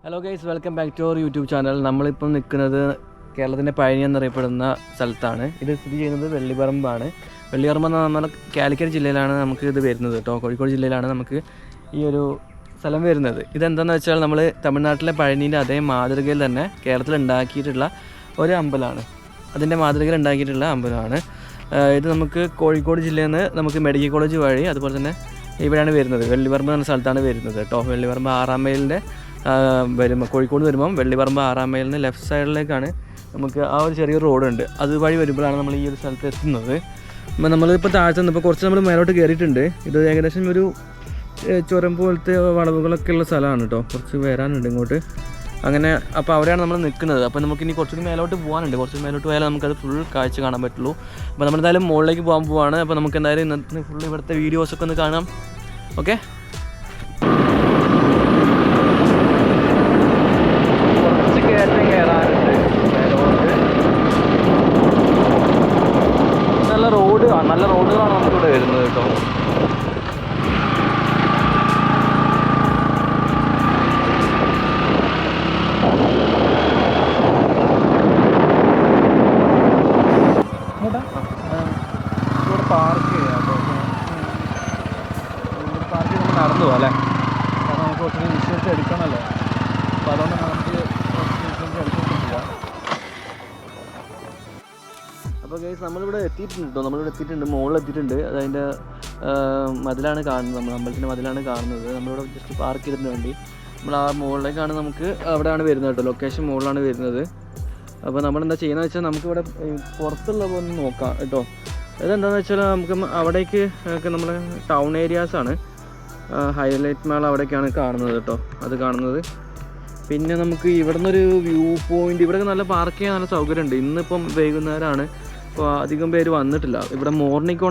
Hello guys, welcome back to our YouTube channel. നമ്മളിപ്പം നിൽക്കുന്നത് കേരളത്തിൻ്റെ പഴനി എന്നറിയപ്പെടുന്ന സ്ഥലത്താണ്. ഇത് സ്ഥിതി ചെയ്യുന്നത് വെള്ളിപ്പറമ്പാണ്. വെള്ളിപ്പറമ്പ് എന്ന നമ്മുടെ കാലിക്കറ്റ് ജില്ലയിലാണ് നമുക്ക് ഇത് വരുന്നത് കേട്ടോ. കോഴിക്കോട് ജില്ലയിലാണ് നമുക്ക് ഈ ഒരു സ്ഥലം വരുന്നത്. ഇതെന്താണെന്ന് വെച്ചാൽ നമ്മൾ തമിഴ്നാട്ടിലെ പഴനീൻ്റെ അതേ മാതൃകയിൽ തന്നെ കേരളത്തിൽ ഉണ്ടാക്കിയിട്ടുള്ള ഒരു അമ്പലമാണ്. അതിൻ്റെ മാതൃകയിൽ ഉണ്ടാക്കിയിട്ടുള്ള അമ്പലമാണ് ഇത്. നമുക്ക് കോഴിക്കോട് ജില്ലയിൽ നിന്ന് നമുക്ക് മെഡിക്കൽ കോളേജ് വഴി അതുപോലെ തന്നെ ഇവിടെയാണ് വരുന്നത്. വെള്ളിപ്പറമ്പ് എന്ന സ്ഥലത്താണ് വരുന്നത് കേട്ടോ. വെള്ളിപ്പറമ്പ് 6 മൈലിൻ്റെ വരുമ്പോൾ കോഴിക്കോട് വരുമ്പം വെള്ളിപ്പറമ്പ് 6 മൈലിന് ലെഫ്റ്റ് സൈഡിലേക്കാണ് നമുക്ക് ആ ഒരു ചെറിയൊരു റോഡുണ്ട്. അതുവഴി വരുമ്പോഴാണ് നമ്മൾ ഈ ഒരു സ്ഥലത്ത് എത്തുന്നത്. അപ്പം നമ്മളിപ്പോൾ താഴത്ത് നിന്നിപ്പോൾ കുറച്ച് നമ്മൾ മേലോട്ട് കയറിയിട്ടുണ്ട്. ഇത് ഏകദേശം ഒരു ചുരം പോലത്തെ വളവുകളൊക്കെ ഉള്ള സ്ഥലമാണ് കേട്ടോ. കുറച്ച് വരാനുണ്ട് ഇങ്ങോട്ട് അങ്ങനെ. അപ്പോൾ അവിടെയാണ് നമ്മൾ നിൽക്കുന്നത്. അപ്പോൾ നമുക്കിനി കുറച്ചുകൂടി മേലോട്ട് പോകാനുണ്ട്. കുറച്ച് മേലോട്ട് പോയാൽ നമുക്കത് ഫുൾ കാഴ്ച കാണാൻ പറ്റുള്ളൂ. അപ്പോൾ നമ്മളെന്തായാലും മുകളിലേക്ക് പോകാൻ പോവാണ്. അപ്പോൾ നമുക്ക് എന്തായാലും ഇന്നത്തെ ഫുൾ ഇവിടുത്തെ വീഡിയോസൊക്കെ ഒന്ന് കാണാം. ഓക്കെ, നല്ല റോഡുകളാണ് നമുക്കിവിടെ വരുന്നത് കേട്ടോ. ഇവിടെ പാർക്ക് ചെയ്യാം കേട്ടോ. പാർക്ക് ചെയ്ത് നടന്നു പോകാം അല്ലേ? കാരണം നമുക്ക് കുറച്ചുകൂടി വിഷ്വൽസ് എടുക്കണമല്ലോ. അപ്പോൾ അതുകൊണ്ട് നമുക്ക് വിഷ്വൽസ് എടുത്തിട്ട് പോവാം. അപ്പോൾ ഗൈസ്, നമ്മളിവിടെ എത്തിയിട്ടുണ്ട് കേട്ടോ. നമ്മളിവിടെ എത്തിയിട്ടുണ്ട്, മുകളിൽ എത്തിയിട്ടുണ്ട്. അതതിൻ്റെ മതിലാണ് കാണുന്നത്. നമ്മൾ അമ്പലത്തിൻ്റെ മതിലാണ് കാണുന്നത്. നമ്മളിവിടെ ജസ്റ്റ് പാർക്ക് ചെയ്തതിന് വേണ്ടി നമ്മൾ ആ മുകളിലേക്കാണ് നമുക്ക് അവിടെയാണ് വരുന്നത് കേട്ടോ. ലൊക്കേഷൻ മുകളിലാണ് വരുന്നത്. അപ്പോൾ നമ്മളെന്താ ചെയ്യുന്നത് വെച്ചാൽ നമുക്കിവിടെ പുറത്തുള്ളപ്പോൾ ഒന്ന് നോക്കാം കേട്ടോ. ഇതെന്താണെന്ന് വെച്ചാൽ നമുക്ക് അവിടേക്ക് ഒക്കെ നമ്മളെ ടൗൺ ഏരിയാസാണ്. ഹൈലൈറ്റ് മാൾ അവിടേക്കാണ് കാണുന്നത് കേട്ടോ. അത് കാണുന്നത്. പിന്നെ നമുക്ക് ഇവിടെ നിന്നൊരു വ്യൂ പോയിൻ്റ്, ഇവിടെ നല്ല പാർക്ക് ചെയ്യാൻ നല്ല സൗകര്യമുണ്ട്. ഇന്നിപ്പം വൈകുന്നേരമാണ്, അപ്പോൾ അധികം പേര് വന്നിട്ടില്ല. ഇവിടെ മോർണിംഗ്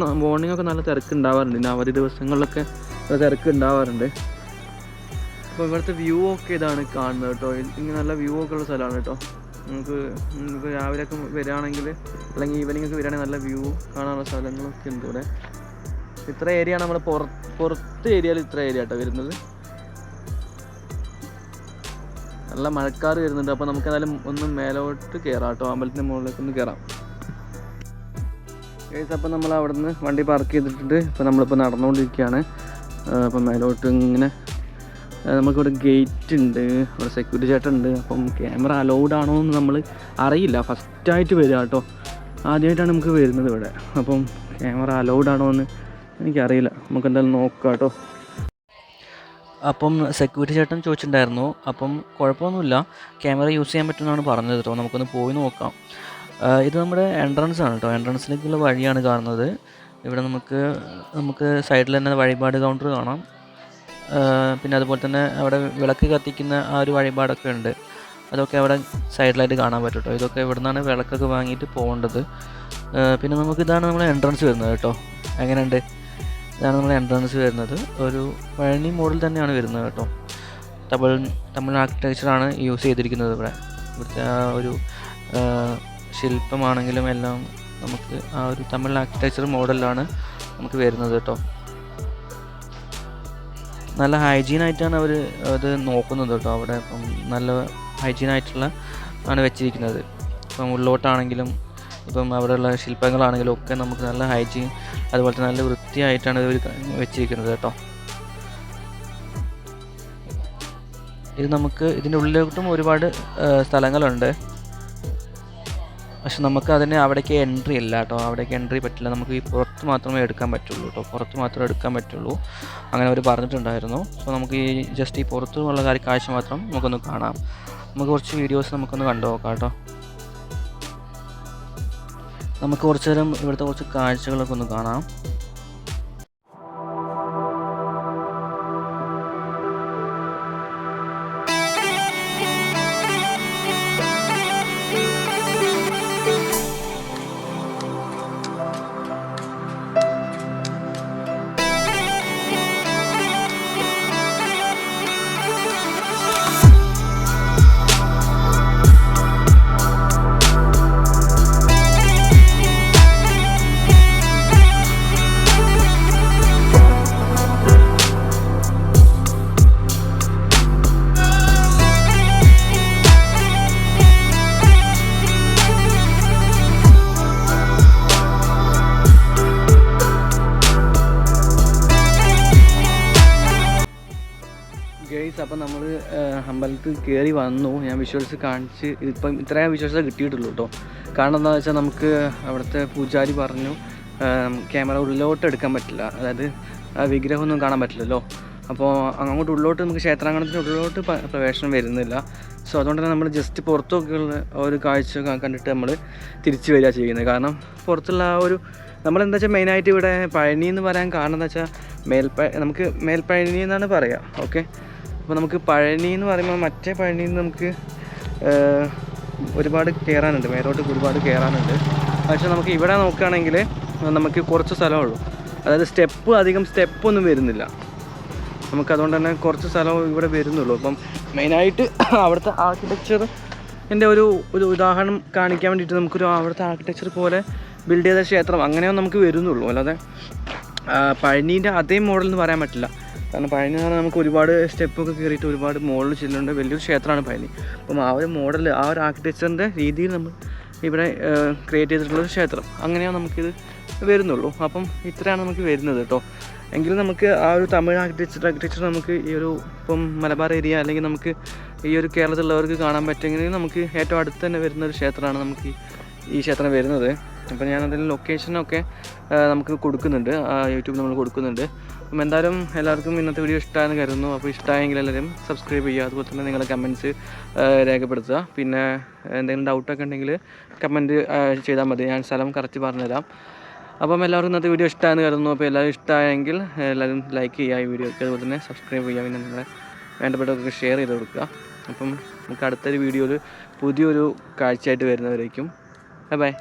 ഒക്കെ നല്ല തിരക്ക് ഉണ്ടാവാറുണ്ട്. ഇനി അവധി ദിവസങ്ങളിലൊക്കെ നല്ല തിരക്ക് ഉണ്ടാവാറുണ്ട്. അപ്പോൾ ഇവിടുത്തെ വ്യൂ ഒക്കെ ഇതാണ് കാണുന്നത് കേട്ടോ. ഇങ്ങനെ നല്ല വ്യൂ ഒക്കെ ഉള്ള സ്ഥലമാണ് കേട്ടോ. നമുക്ക് ഇപ്പോൾ രാവിലെയൊക്കെ വരികയാണെങ്കിൽ അല്ലെങ്കിൽ ഈവനിങ് ഒക്കെ വരികയാണെങ്കിൽ നല്ല വ്യൂ കാണാനുള്ള സ്ഥലങ്ങളൊക്കെ ഉണ്ട് ഇവിടെ. ഇത്ര ഏരിയ ആണ് നമ്മുടെ പുറത്ത് ഏരിയയിൽ ഇത്ര ഏരിയ കേട്ടോ വരുന്നത്. നല്ല മഴക്കാർ വരുന്നുണ്ട്. അപ്പോൾ നമുക്ക് എന്തായാലും ഒന്ന് മേലോട്ട് കയറാം കേട്ടോ. അമ്പലത്തിൻ്റെ മുകളിലേക്ക് ഒന്ന് കയറാം ഗൈസ്. അപ്പോൾ നമ്മൾ അവിടെ നിന്ന് വണ്ടി പാർക്ക് ചെയ്തിട്ടുണ്ട്. ഇപ്പോൾ നമ്മളിപ്പോൾ നടന്നുകൊണ്ടിരിക്കുകയാണ്. അപ്പം മേലോട്ട് ഇങ്ങനെ നമുക്കിവിടെ ഗേറ്റ് ഉണ്ട്, ഇവിടെ സെക്യൂരിറ്റി ചേട്ടനുണ്ട്. അപ്പം ക്യാമറ അലൗഡ് ആണോ എന്ന് നമ്മൾ അറിയില്ല. ഫസ്റ്റായിട്ട് വരിക കേട്ടോ. ആദ്യമായിട്ടാണ് നമുക്ക് വരുന്നത് ഇവിടെ. അപ്പം ക്യാമറ അലൗഡ് ആണോ എന്ന് എനിക്കറിയില്ല. നമുക്ക് എന്തായാലും നോക്കാം കേട്ടോ. അപ്പം സെക്യൂരിറ്റി ചേട്ടൻ ചോദിച്ചിട്ടുണ്ടായിരുന്നു. അപ്പം കുഴപ്പമൊന്നുമില്ല, ക്യാമറ യൂസ് ചെയ്യാൻ പറ്റുമെന്നാണ് പറഞ്ഞത് കേട്ടോ. നമുക്കൊന്ന് പോയി നോക്കാം. ഇത് നമ്മുടെ എൻട്രൻസ് ആണ് കേട്ടോ. എൻട്രൻസിലേക്കുള്ള വഴിയാണ് കാണുന്നത്. ഇവിടെ നമുക്ക് സൈഡിൽ തന്നെ വഴിപാട് കൗണ്ടർ കാണാം. പിന്നെ അതുപോലെ തന്നെ അവിടെ വിളക്ക് കത്തിക്കുന്ന ആ ഒരു വഴിപാടൊക്കെ ഉണ്ട്. അതൊക്കെ അവിടെ സൈഡിലായിട്ട് കാണാൻ പറ്റും കേട്ടോ. ഇതൊക്കെ ഇവിടെ നിന്നാണ് വിളക്കൊക്കെ വാങ്ങിയിട്ട് പോകേണ്ടത്. പിന്നെ ഇതാണ് നമ്മുടെ എൻട്രൻസ് വരുന്നത് കേട്ടോ. എങ്ങനെയുണ്ട്? ഇതാണ് നമ്മുടെ എൻട്രൻസ് വരുന്നത്. ഒരു പഴനി മോഡൽ തന്നെയാണ് വരുന്നത് കേട്ടോ. തമിഴ് ആർക്കിടെക്ചറാണ് യൂസ് ചെയ്തിരിക്കുന്നത് ഇവിടെ. ഇവിടുത്തെ ആ ഒരു ശില്പമാണെങ്കിലും എല്ലാം നമുക്ക് ആ ഒരു തമിഴ് ആർക്കിടെക്ചർ മോഡലിലാണ് നമുക്ക് വരുന്നത് കേട്ടോ. നല്ല ഹൈജീനായിട്ടാണ് അവർ അത് നോക്കുന്നത് കേട്ടോ. അവിടെ ഇപ്പം നല്ല ഹൈജീനായിട്ടുള്ള ആണ് വെച്ചിരിക്കുന്നത്. ഇപ്പം ഉള്ളോട്ടാണെങ്കിലും ഇപ്പം അവിടെയുള്ള ശില്പങ്ങളാണെങ്കിലും ഒക്കെ നമുക്ക് നല്ല ഹൈജീൻ അതുപോലെ തന്നെ നല്ല വൃത്തിയായിട്ടാണ് ഇവർ വെച്ചിരിക്കുന്നത് കേട്ടോ. ഇത് നമുക്ക് ഇതിൻ്റെ ഉള്ളിലോട്ടും ഒരുപാട് സ്ഥലങ്ങളുണ്ട്. പക്ഷെ നമുക്ക് അവിടേക്ക് എൻട്രി ഇല്ല കേട്ടോ. അവിടേക്ക് എൻട്രി പറ്റില്ല. നമുക്ക് ഈ പുറത്ത് മാത്രമേ എടുക്കാൻ പറ്റുള്ളൂ കേട്ടോ. പുറത്ത് മാത്രമേ എടുക്കാൻ പറ്റുള്ളൂ അങ്ങനെ അവർ പറഞ്ഞിട്ടുണ്ടായിരുന്നു. സോ നമുക്ക് ഈ ജസ്റ്റ് ഈ പുറത്തുള്ള കാഴ്ച മാത്രം നമുക്കൊന്ന് കാണാം. നമുക്ക് കുറച്ച് വീഡിയോസ് നമുക്കൊന്ന് കണ്ടു നോക്കാം കേട്ടോ. നമുക്ക് കുറച്ച് നേരം ഇവിടുത്തെ കുറച്ച് കാഴ്ചകളൊക്കെ ഒന്ന് കാണാം. ഗൈസ്, അപ്പം നമ്മൾ അമ്പലത്തിൽ കയറി വന്നു. ഞാൻ വിഷ്വൽസ് കാണിച്ച് ഇപ്പം ഇത്രയും വിഷ്വൽസ് കിട്ടിയിട്ടുള്ളൂ കേട്ടോ. കാരണം എന്താണെന്ന് വെച്ചാൽ നമുക്ക് അവിടുത്തെ പൂജാരി പറഞ്ഞു ക്യാമറ ഉള്ളിലോട്ട് എടുക്കാൻ പറ്റില്ല, അതായത് വിഗ്രഹമൊന്നും കാണാൻ പറ്റില്ലല്ലോ. അപ്പോൾ അങ്ങോട്ട് ഉള്ളിലോട്ട് നമുക്ക് ക്ഷേത്രാങ്കണത്തിൻ്റെ ഉള്ളിലോട്ട് പ്രവേശനം വരുന്നില്ല. സോ അതുകൊണ്ട് തന്നെ നമ്മൾ ജസ്റ്റ് പുറത്തൊക്കെയുള്ള ഒരു കാഴ്ച കണ്ടിട്ട് നമ്മൾ തിരിച്ചു വരിക ചെയ്യുന്നത്. കാരണം പുറത്തുള്ള ആ ഒരു നമ്മളെന്താ വെച്ചാൽ മെയിനായിട്ട് ഇവിടെ പഴനി എന്ന് പറയാൻ കാരണം എന്താ വെച്ചാൽ നമുക്ക് മേൽപ്പഴനി എന്നാണ് പറയുക. ഓക്കെ, അപ്പോൾ നമുക്ക് പഴനി എന്ന് പറയുമ്പോൾ മറ്റേ പഴനിയിൽ നിന്ന് നമുക്ക് ഒരുപാട് കയറാനുണ്ട്, മേലോട്ട് ഒരുപാട് കയറാനുണ്ട്. പക്ഷേ നമുക്ക് ഇവിടെ നോക്കുകയാണെങ്കിൽ നമുക്ക് കുറച്ച് സ്ഥലമുള്ളൂ, അതായത് അധികം സ്റ്റെപ്പൊന്നും വരുന്നില്ല നമുക്ക്. അതുകൊണ്ട് തന്നെ കുറച്ച് സ്ഥലം ഇവിടെ വരുന്നുള്ളൂ. അപ്പം മെയിനായിട്ട് അവിടുത്തെ ആർക്കിടെക്ചറിൻ്റെ ഒരു ഉദാഹരണം കാണിക്കാൻ വേണ്ടിയിട്ട് നമുക്കൊരു അവിടുത്തെ ആർക്കിടെക്ചർ പോലെ ബിൽഡ് ചെയ്ത ക്ഷേത്രം അങ്ങനെയോ നമുക്ക് വരുന്നുള്ളൂ. അല്ലാതെ പഴനീൻ്റെ അതേ മോഡൽ എന്ന് പറയാൻ പറ്റില്ല. കാരണം പഴനി എന്ന് പറഞ്ഞാൽ നമുക്ക് ഒരുപാട് സ്റ്റെപ്പൊക്കെ കയറിയിട്ട് ഒരുപാട് മോഡൽ ചെല്ലുന്നുണ്ട്. വലിയൊരു ക്ഷേത്രമാണ് പഴനി. അപ്പം ആ ഒരു മോഡൽ, ആ ഒരു ആർക്കിടെക്ചറിൻ്റെ രീതിയിൽ നമ്മൾ ഇവിടെ ക്രിയേറ്റ് ചെയ്തിട്ടുള്ളൊരു ക്ഷേത്രം അങ്ങനെയോ നമുക്കിത് വരുന്നുള്ളൂ. അപ്പം ഇത്രയാണ് നമുക്ക് വരുന്നത് കേട്ടോ. എങ്കിലും നമുക്ക് ആ ഒരു തമിഴ് ആർക്കിടെക്ചർ നമുക്ക് ഈ ഒരു ഇപ്പം മലബാർ ഏരിയ അല്ലെങ്കിൽ നമുക്ക് ഈ ഒരു കേരളത്തിലുള്ളവർക്ക് കാണാൻ പറ്റുമെങ്കിൽ നമുക്ക് ഏറ്റവും അടുത്ത് തന്നെ വരുന്ന ഒരു ക്ഷേത്രമാണ് നമുക്ക് ഈ ക്ഷേത്രം വരുന്നത്. അപ്പോൾ ഞാൻ അതിൽ ലൊക്കേഷനൊക്കെ നമുക്ക് കൊടുക്കുന്നുണ്ട്, യൂട്യൂബിൽ നമ്മൾ കൊടുക്കുന്നുണ്ട്. അപ്പം എന്തായാലും എല്ലാവർക്കും ഇന്നത്തെ വീഡിയോ ഇഷ്ടമായെന്ന് കരുതുന്നു. അപ്പോൾ ഇഷ്ടമായെങ്കിൽ എല്ലാവരും സബ്സ്ക്രൈബ് ചെയ്യുക, അതുപോലെ തന്നെ നിങ്ങളുടെ കമൻറ്റ്സ് രേഖപ്പെടുത്തുക. പിന്നെ എന്തെങ്കിലും ഡൗട്ടൊക്കെ ഉണ്ടെങ്കിൽ കമൻറ്റ് ചെയ്താൽ മതി, ഞാൻ സ്ഥലം കറക്റ്റ് പറഞ്ഞുതരാം. അപ്പം എല്ലാവർക്കും ഇന്നത്തെ വീഡിയോ ഇഷ്ടമായെന്ന് കരുതുന്നു. അപ്പോൾ എല്ലാവരും ഇഷ്ടമായെങ്കിൽ എല്ലാവരും ലൈക്ക് ചെയ്യുക ഈ വീഡിയോയ്ക്ക്, അതുപോലെ തന്നെ സബ്സ്ക്രൈബ് ചെയ്യുക, പിന്നെ നിങ്ങളെ വേണ്ടപ്പെട്ടവർക്ക് ഷെയർ ചെയ്ത് കൊടുക്കുക. അപ്പം നമുക്ക് അടുത്തൊരു വീഡിയോയിൽ പുതിയൊരു കാഴ്ചയായിട്ട് വരുന്നവരേക്കും ബൈ.